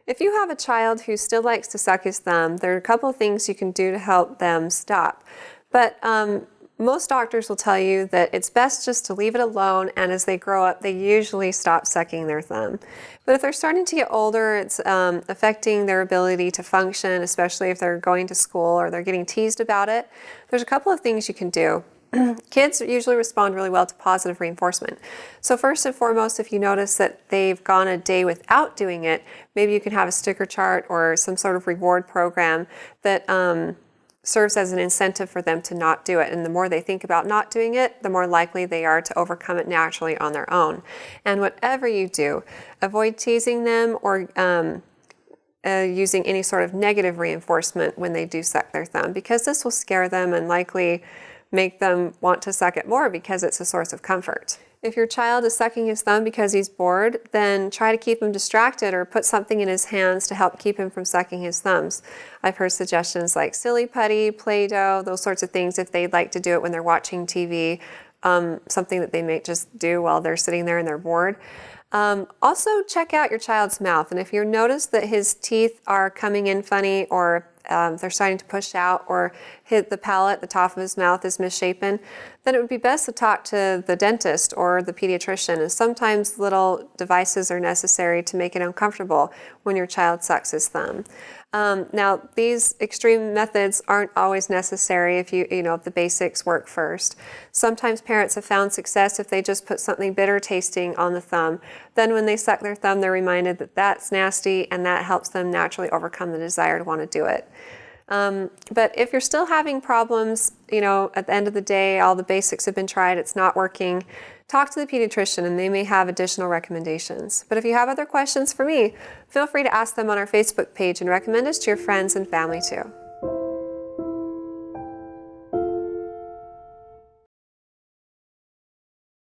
If you have a child who still likes to suck his thumb, there are a couple of things you can do to help them stop. But most doctors will tell you that it's best just to leave it alone, and as they grow up, they usually stop sucking their thumb. But if they're starting to get older, it's affecting their ability to function, especially if they're going to school or they're getting teased about it. There's a couple of things you can do. Kids usually respond really well to positive reinforcement. So first and foremost, if you notice that they've gone a day without doing it, maybe you can have a sticker chart or some sort of reward program that serves as an incentive for them to not do it. And the more they think about not doing it, the more likely they are to overcome it naturally on their own. And whatever you do, avoid teasing them or using any sort of negative reinforcement when they do suck their thumb, because this will scare them and likely make them want to suck it more because it's a source of comfort. If your child is sucking his thumb because he's bored, then try to keep him distracted or put something in his hands to help keep him from sucking his thumbs. I've heard suggestions like silly putty, Play-Doh, those sorts of things if they'd like to do it when they're watching TV, something that they may just do while they're sitting there and they're bored. Also check out your child's mouth, and if you notice that his teeth are coming in funny or they're starting to push out or hit the palate, the top of his mouth is misshapen, then it would be best to talk to the dentist or the pediatrician. And sometimes little devices are necessary to make it uncomfortable when your child sucks his thumb. Now, these extreme methods aren't always necessary if if the basics work first. Sometimes parents have found success if they just put something bitter tasting on the thumb. Then when they suck their thumb, they're reminded that that's nasty, and that helps them naturally overcome the desire to want to do it. But if you're still having problems, at the end of the day, all the basics have been tried, it's not working, talk to the pediatrician and they may have additional recommendations. But if you have other questions for me, feel free to ask them on our Facebook page and recommend us to your friends and family too.